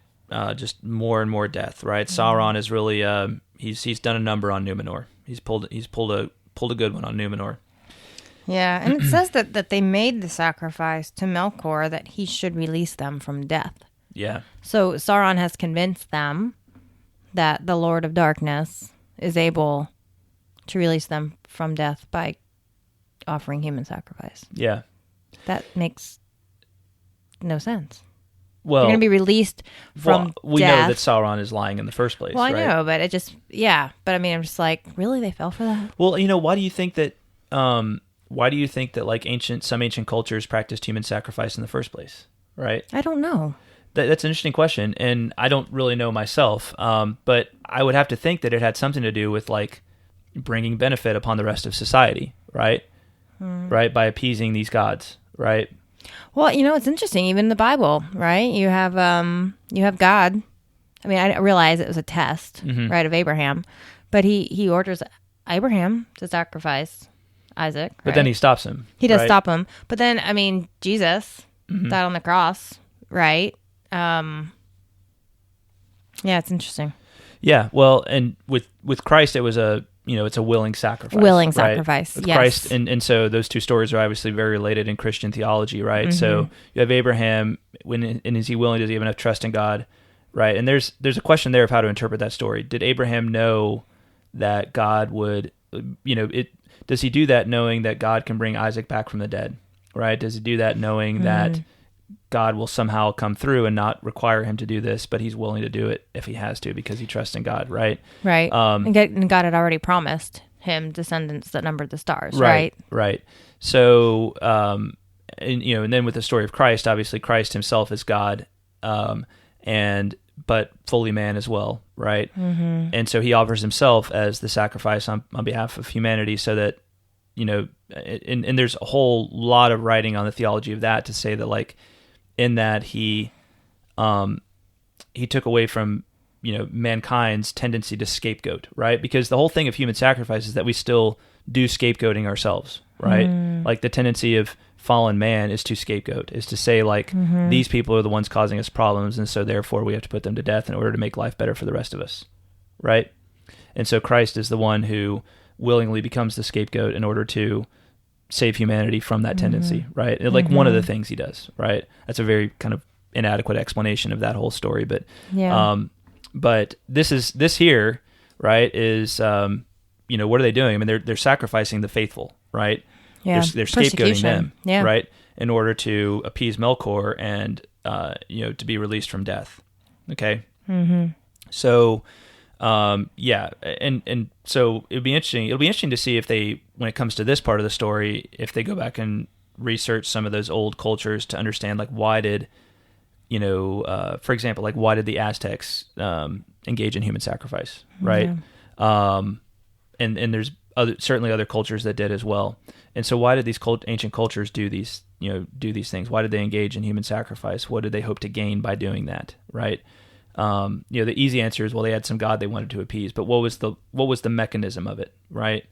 just more and more death. Right? Sauron is really he's done a number on Númenor. He's pulled a good one on Númenor. Yeah, and it says that they made the sacrifice to Melkor that he should release them from death. Yeah. So Sauron has convinced them that the Lord of Darkness is able to release them from death by offering human sacrifice. Yeah. That makes no sense. Well, you're going to be released from death. We know that Sauron is lying in the first place. Well, I right? know, but it just, But I mean, I'm just like, really? They fell for that? Well, why do you think that, like some ancient cultures practiced human sacrifice in the first place? Right? I don't know. That's an interesting question, and I don't really know myself. But I would have to think that it had something to do with like bringing benefit upon the rest of society, right? Right, by appeasing these gods, right? Well, it's interesting. Even in the Bible, right? You have God. I mean, I realize it was a test, right, of Abraham, but he orders Abraham to sacrifice Isaac. Right? But then he stops him. He does stop him. But then, I mean, Jesus died on the cross, right? Yeah, it's interesting. Yeah, well, and with Christ, it was it's a willing sacrifice. Willing right? sacrifice, with yes. Christ, and so those two stories are obviously very related in Christian theology, right? So you have Abraham, and is he willing? Does he have enough trust in God, right? And there's a question there of how to interpret that story. Did Abraham know that God would, does he do that knowing that God can bring Isaac back from the dead, right? Does he do that knowing that God will somehow come through and not require him to do this, but he's willing to do it if he has to because he trusts in God, right? Right. And God had already promised him descendants that numbered the stars, right? Right. So, and then with the story of Christ, obviously Christ himself is God, but fully man as well, right? And so he offers himself as the sacrifice on behalf of humanity so that and there's a whole lot of writing on the theology of that to say that like in that he took away from mankind's tendency to scapegoat, right? Because the whole thing of human sacrifice is that we still do scapegoating ourselves, right? Like the tendency of fallen man is to scapegoat, is to say like these people are the ones causing us problems, and so therefore we have to put them to death in order to make life better for the rest of us, right? And so Christ is the one who willingly becomes the scapegoat in order to save humanity from that tendency, right? And like one of the things he does, right? That's a very kind of inadequate explanation of that whole story, but but this here, right, is what are they doing? I mean, they're sacrificing the faithful, right? Yeah, they're scapegoating them, yeah. right, in order to appease Melkor and to be released from death. Okay, so and so it'll be interesting. It'll be interesting to see if they, when it comes to this part of the story, if they go back and research some of those old cultures to understand like why did for example, like why did the Aztecs engage in human sacrifice, right? And there's certainly other cultures that did as well. And so why did these ancient cultures do these things? Why did they engage in human sacrifice? What did they hope to gain by doing that, right? The easy answer is, well, they had some god they wanted to appease, but what was the mechanism of it, right?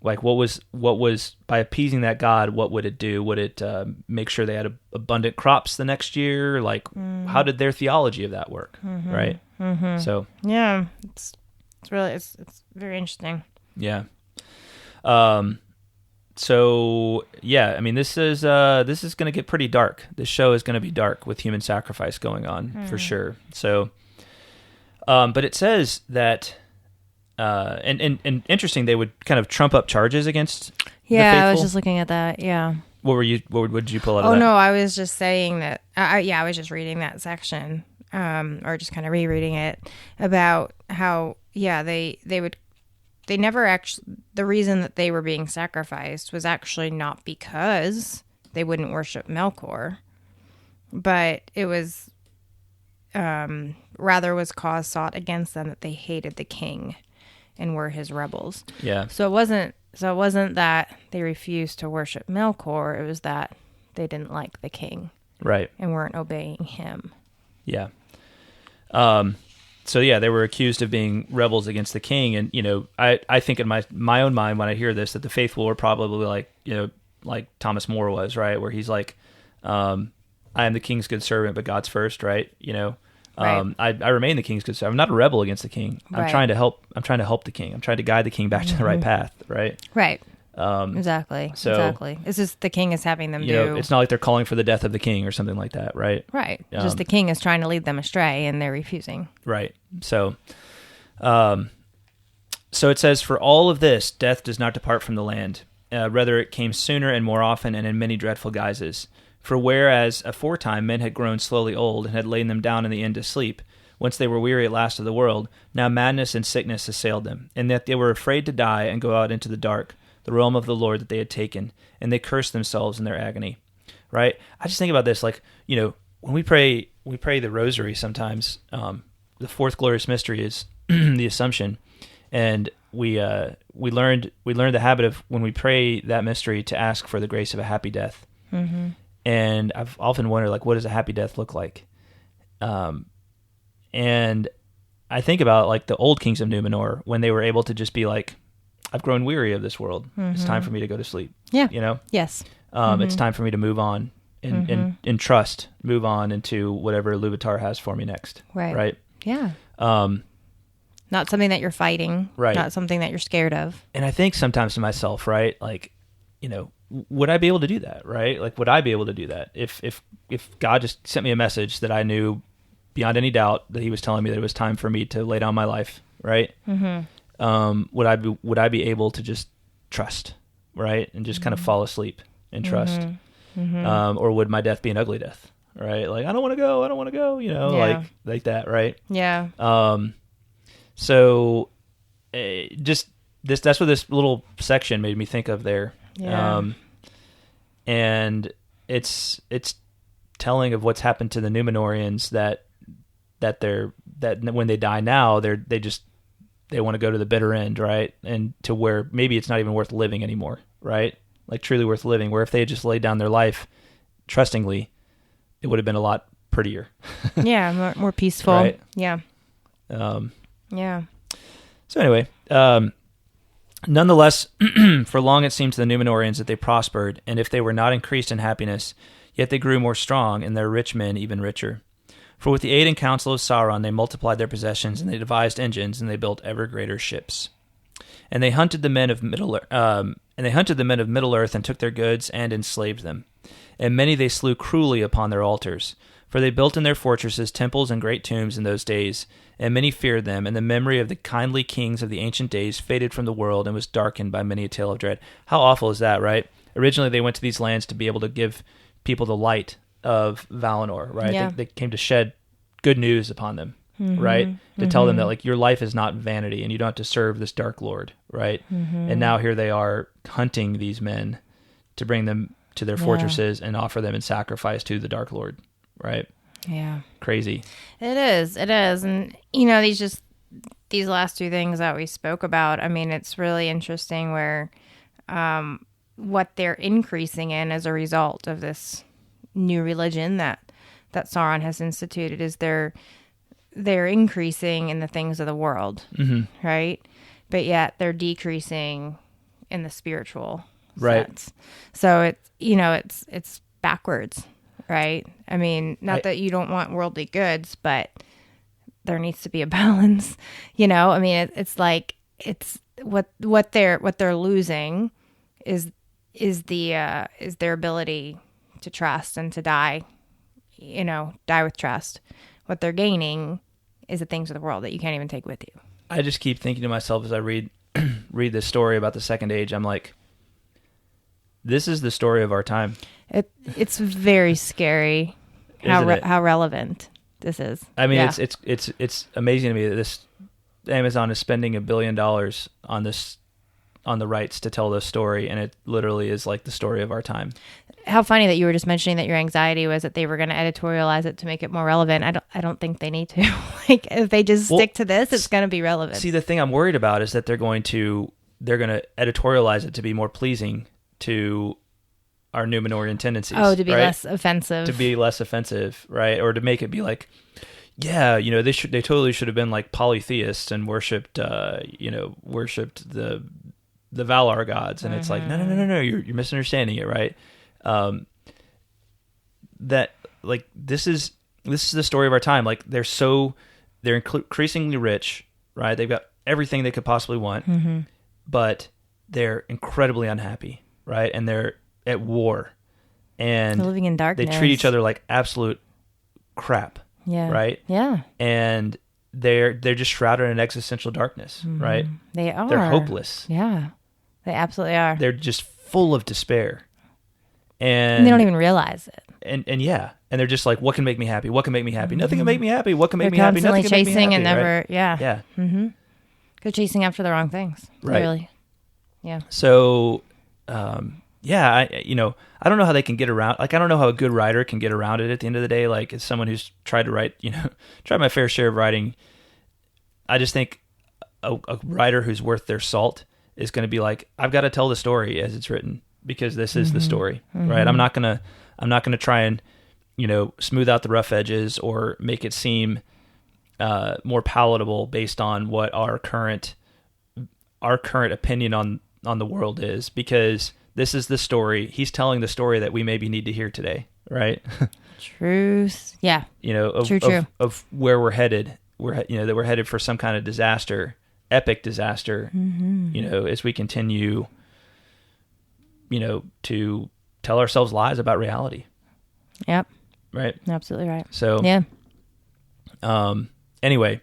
Like what was by appeasing that god, what would it do? Would it make sure they had abundant crops the next year? Like how did their theology of that work, right? So yeah, it's really it's very interesting. Yeah. So yeah, I mean, this is going to get pretty dark. This show is going to be dark with human sacrifice going on for sure. So, but it says that, and interesting, they would kind of trump up charges against the faithful. I was just looking at that. Yeah. What did you pull out of that? Oh no, I was just saying that. I was just reading that section, or just kind of rereading it about how they never actually, the reason that they were being sacrificed was actually not because they wouldn't worship Melkor, but it was, rather was cause sought against them that they hated the king and were his rebels. Yeah. So it wasn't that they refused to worship Melkor, it was that they didn't like the king. Right. And weren't obeying him. Yeah. So yeah, they were accused of being rebels against the king, and I think in my own mind when I hear this that the faithful were probably like Thomas More was, right, where he's like, I am the king's good servant, but God's first, right? Right. I remain the king's good servant. I'm not a rebel against the king. I'm Right. trying to help the king. I'm trying to guide the king back to the right path, right? Right. Exactly. It's just the king is having them do. It's not like they're calling for the death of the king or something like that, right? Right. Just the king is trying to lead them astray, and they're refusing. Right. So, so it says, for all of this, death does not depart from the land. Rather, it came sooner and more often and in many dreadful guises. For whereas aforetime men had grown slowly old and had lain them down in the inn to sleep, whence they were weary at last of the world, now madness and sickness assailed them, and that they were afraid to die and go out into the dark, the realm of the Lord that they had taken, and they cursed themselves in their agony. Right? I just think about this, like, when we pray the rosary sometimes, the fourth glorious mystery is the Assumption, and we learned the habit of, when we pray that mystery, to ask for the grace of a happy death. Mm-hmm. And I've often wondered, like, what does a happy death look like? And I think about, like, the old kings of Númenor, when they were able to just be like, I've grown weary of this world. Mm-hmm. It's time for me to go to sleep. Yeah. Yes. It's time for me to move on and trust, move on into whatever LOTR has for me next. Right. Right. Yeah. Not something that you're fighting. Right. Not something that you're scared of. And I think sometimes to myself, right, like, would I be able to do that? Right. Like, would I be able to do that if God just sent me a message that I knew beyond any doubt that he was telling me that it was time for me to lay down my life. Right. Mm-hmm. Would I be able to just trust, right, and just kind of fall asleep and trust, or would my death be an ugly death, right? Like, I don't want to go, like that, right? Yeah. So, just that's what this little section made me think of there. Yeah. And it's telling of what's happened to the Númenorians that when they die now, they they want to go to the bitter end, right? And to where maybe it's not even worth living anymore, right? Like truly worth living, where if they had just laid down their life trustingly, it would have been a lot prettier. Yeah, more peaceful. Right? Yeah. Yeah. So anyway, nonetheless, for long it seemed to the Númenorians that they prospered, and if they were not increased in happiness, yet they grew more strong, and their rich men even richer. For with the aid and counsel of Sauron, they multiplied their possessions, and they devised engines, and they built ever greater ships. And they hunted the men of Middle Earth, and took their goods, and enslaved them. And many they slew cruelly upon their altars. For they built in their fortresses temples and great tombs in those days, and many feared them, and the memory of the kindly kings of the ancient days faded from the world and was darkened by many a tale of dread. How awful is that, right? Originally they went to these lands to be able to give people the light of Valinor, right? Yeah. They came to shed good news upon them, right? To tell them that like your life is not vanity and you don't have to serve this dark lord, right? And now here they are hunting these men to bring them to their fortresses and offer them in sacrifice to the dark lord, right? Yeah. Crazy. It is. And, these last two things that we spoke about, I mean, it's really interesting where what they're increasing in as a result of this new religion that Sauron has instituted is they're increasing in the things of the world, right? But yet they're decreasing in the spiritual sense. So it's backwards. Right. I mean, not that you don't want worldly goods, but there needs to be a balance. I mean, it's like it's what they're losing is their ability to trust and to die. Die with trust. What they're gaining is the things of the world that you can't even take with you. I just keep thinking to myself as I read this story about the Second Age. I'm like, this is the story of our time. It's very scary how relevant this is. I mean, it's amazing to me that this Amazon is spending $1 billion on the rights to tell this story, and it literally is like the story of our time. How funny that you were just mentioning that your anxiety was that they were going to editorialize it to make it more relevant. I don't think they need to. Like if they just stick to this, it's going to be relevant. See, the thing I'm worried about is that they're going to editorialize it to be more pleasing to our Númenorian tendencies. Oh, to be right? less offensive. To be less offensive, right? Or to make it be like, yeah, they totally should have been like polytheists and worshipped the Valar gods, and it's like, no, you're misunderstanding it, right? That like this is the story of our time. Like they're increasingly rich, right? They've got everything they could possibly want, but they're incredibly unhappy, right? And they're at war, and they're living in darkness. They treat each other like absolute crap, right? Yeah, and they're just shrouded in existential darkness, right? They are. They're hopeless. Yeah, they absolutely are. They're just full of despair, and they don't even realize it. And they're just like, what can make me happy? What can make me happy? Nothing can make me happy. What can make me happy? They're Nothing constantly can make me chasing happy, and never, right? yeah. Mm-hmm. They're chasing after the wrong things. Right. Really. Yeah. So, I don't know how they can get around. Like, I don't know how a good writer can get around it at the end of the day. Like, as someone who's tried to write, tried my fair share of writing, I just think a writer who's worth their salt is going to be like, I've got to tell the story as it's written because this is the story, right? I'm not gonna try and smooth out the rough edges or make it seem more palatable based on what our current opinion on the world is, because this is the story. He's telling the story that we maybe need to hear today, right? Truth. Yeah. True. Of where we're headed. That we're headed for some kind of disaster, epic disaster, as we continue, to tell ourselves lies about reality. Yep. Right. Absolutely right. So, yeah. Anyway,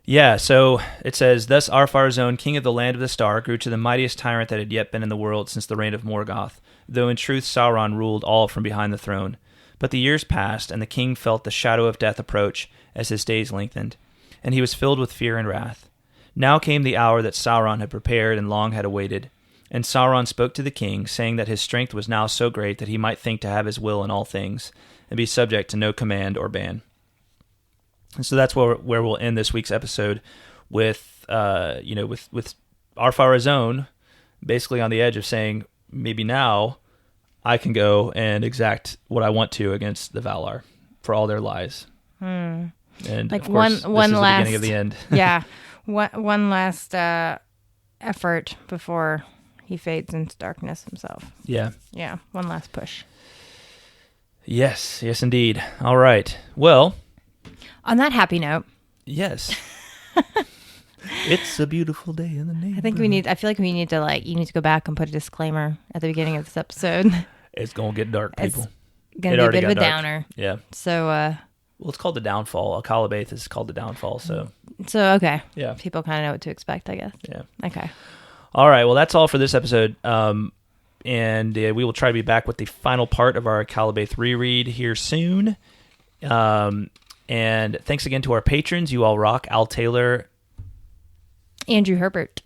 yeah, so it says, thus Ar-Pharazôn, king of the land of the star, grew to the mightiest tyrant that had yet been in the world since the reign of Morgoth, though in truth Sauron ruled all from behind the throne. But the years passed, and the king felt the shadow of death approach as his days lengthened, and he was filled with fear and wrath. Now came the hour that Sauron had prepared and long had awaited, and Sauron spoke to the king, saying that his strength was now so great that he might think to have his will in all things, and be subject to no command or ban. And so that's where we'll end this week's episode with with Ar-Pharazôn basically on the edge of saying, maybe now I can go and exact what I want to against the Valar for all their lies. And like of course, one this is last, the beginning of the end. Yeah, one last effort before he fades into darkness himself. Yeah. Yeah, one last push. Yes, indeed. All right. Well, on that happy note. Yes. It's a beautiful day in the neighborhood. I feel like we need to you need to go back and put a disclaimer at the beginning of this episode. It's going to get dark, people. It's going to be a bit of a downer. Yeah. So, well, it's called the downfall. Akallabêth is called the downfall, so. So, okay. Yeah. People kind of know what to expect, I guess. Yeah. Okay. All right. Well, that's all for this episode. And we will try to be back with the final part of our Akallabêth reread here soon. And thanks again to our patrons. You all rock. Al Taylor. Andrew Herbert.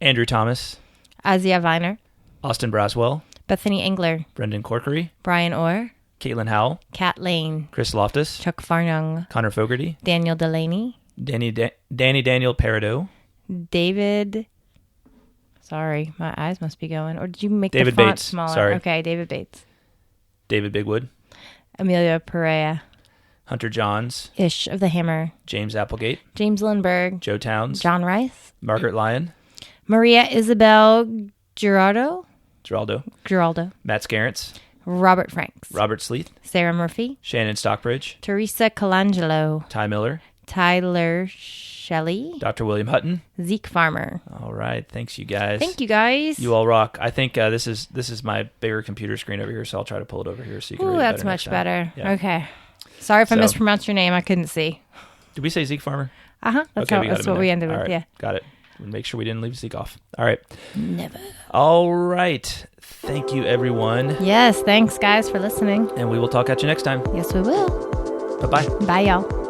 Andrew Thomas. Azia Viner. Austin Braswell. Bethany Engler. Brendan Corkery. Brian Orr. Caitlin Howell. Kat Lane. Chris Loftus. Chuck Farnung. Connor Fogarty. Daniel Delaney. Danny Daniel Peridot. David. Sorry, my eyes must be going. Or did you make David the font Bates. smaller? Sorry. Okay, David Bates. David Bigwood. Amelia Perea. Hunter Johns. Ish of the Hammer. James Applegate. James Lindberg. Joe Towns. John Rice. Margaret Lyon. Maria Isabel Giraldo. Matt Scarrance. Robert Franks. Robert Sleeth. Sarah Murphy. Shannon Stockbridge. Teresa Colangelo. Ty Miller. Tyler Shelley. Dr. William Hutton. Zeke Farmer. All right. Thanks, you guys. Thank you, guys. You all rock. I think this is my bigger computer screen over here, so I'll try to pull it over here so you can read it that's better much next time. better. Yeah. Okay. Sorry if I mispronounced your name. I couldn't see. Did we say Zeke Farmer? Uh-huh. That's what we ended with. Right. Yeah. Got it. Make sure we didn't leave Zeke off. All right. Never. All right. Thank you, everyone. Yes. Thanks, guys, for listening. And we will talk at you next time. Yes, we will. Bye-bye. Bye, y'all.